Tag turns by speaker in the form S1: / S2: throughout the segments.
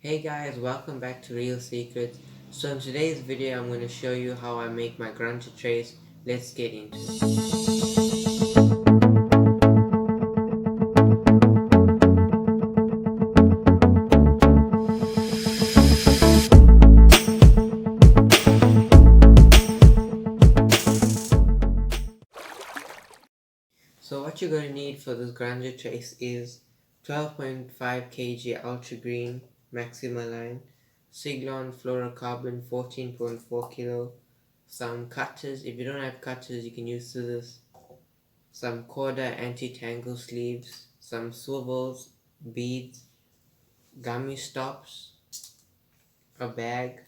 S1: Hey guys, welcome back to Real Secrets. So in today's video I'm going to show you how I make my Grunter Trace. Let's get into it. So what you're going to need for this Grunter Trace is 12.5 kg Ultra Green Maximaline, Siglon Fluorocarbon 14.4 kilo, some cutters. If you don't have cutters you can use scissors, some Corda anti-tangle sleeves, some swivels, beads, gummy stops, a bag,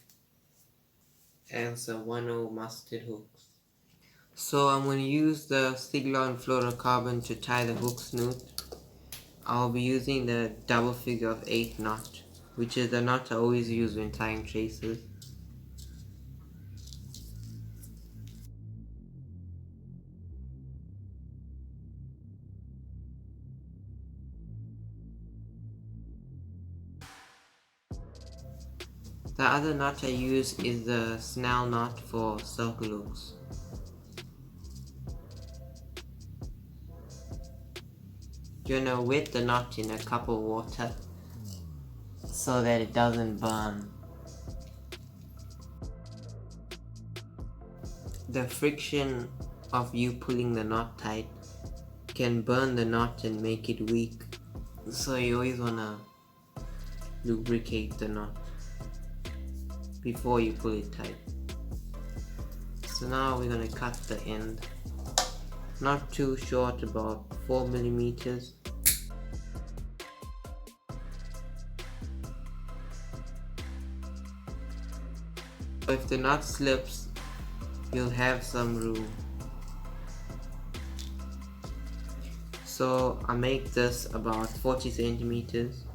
S1: and some 1/0 mustard hooks. So I'm going to use the Siglon fluorocarbon to tie the hook snoot. I'll be using the double figure of 8 knot, which is the knot I always use when tying traces. The other knot I use is the snell knot for circle hooks. You're gonna wet the knot in a cup of water so that it doesn't burn. The friction of you pulling the knot tight can burn the knot and make it weak, so you always wanna lubricate the knot before you pull it tight. So now we're gonna cut the end, not too short, about 4 millimeters. If the knot slips, you'll have some room. So I make this about 40 centimeters.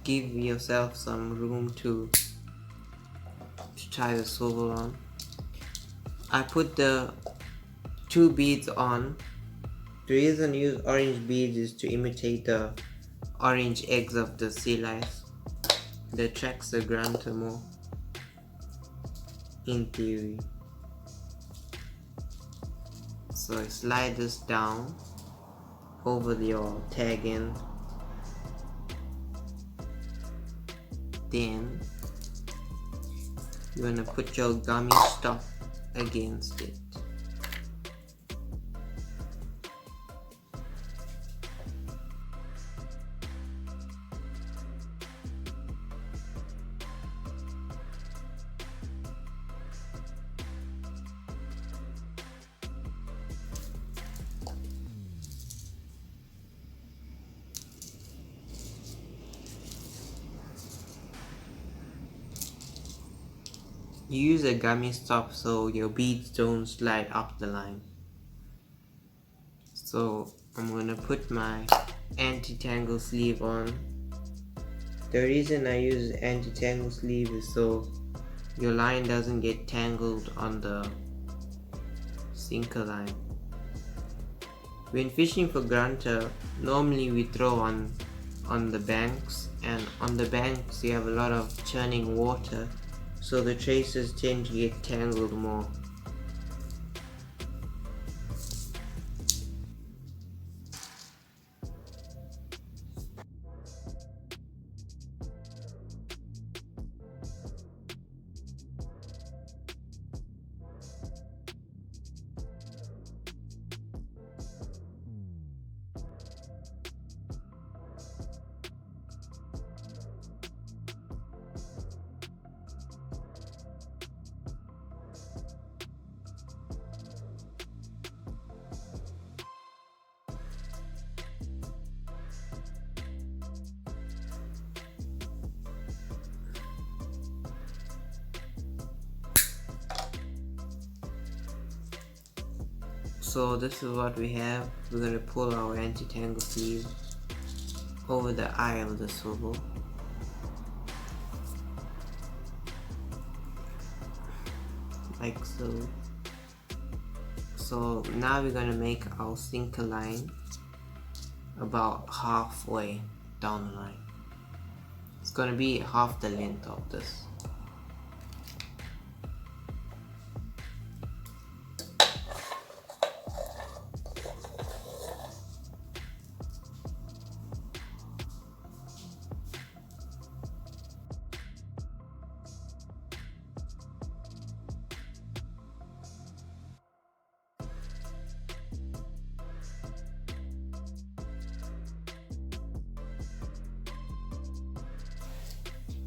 S1: Give yourself some room to tie the swivel on. I put the 2 beads on. The reason I use orange beads is to imitate the orange eggs of the sea lice. That attracts the grunter more, in theory. So I slide this down over your tag end. Then you're gonna put your gummy stop against it. You use a gummy stop so your beads don't slide up the line. So I'm gonna put my anti-tangle sleeve on. The reason I use anti-tangle sleeve is so your line doesn't get tangled on the sinker line. When fishing for grunter, normally we throw on the banks, and on the banks you have a lot of churning water, so the traces tend to get tangled more. So this is what we have. We're going to pull our anti-tangle sleeve over the eye of the swivel. Like so. So now we're going to make our sinker line about halfway down the line. It's gonna be half the length of this.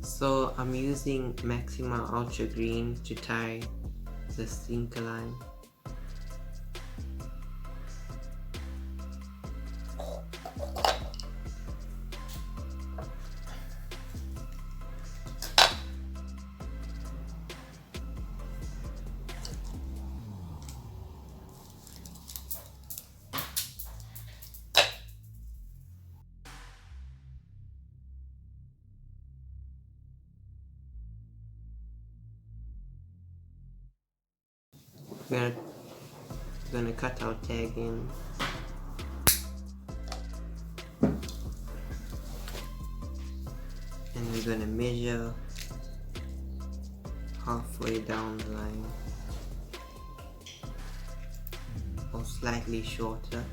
S1: So I'm using Maxima Ultra Green to tie the sinker line. We're gonna cut our tag in. And we're gonna measure halfway down the line, or slightly shorter.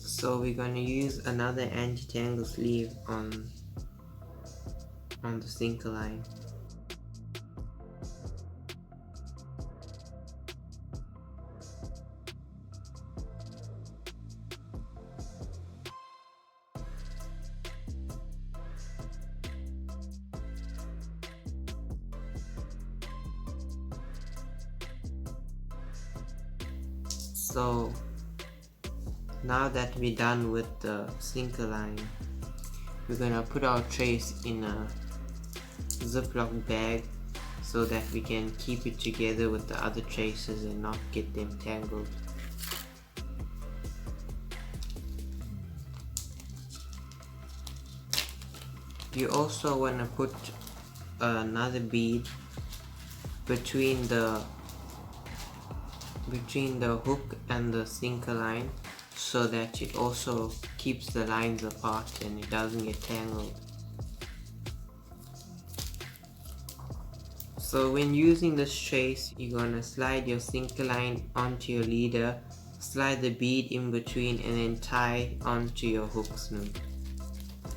S1: So we're going to use another anti-tangle sleeve on the sinker line. So now that we're done with the sinker line, we're gonna put our trace in a Ziploc bag so that we can keep it together with the other traces and not get them tangled. You also want to put another bead between the hook and the sinker line, so that it also keeps the lines apart and it doesn't get tangled. So when using this trace, you're gonna slide your sinker line onto your leader, slide the bead in between, and then tie onto your hook snoot.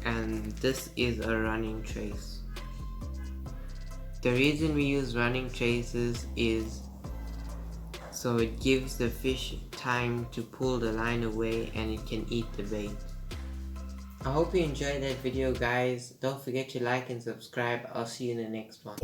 S1: And this is a running trace. The reason we use running traces is so it gives the fish time to pull the line away and it can eat the bait. I hope you enjoyed that video, guys. Don't forget to like and subscribe. I'll see you in the next one.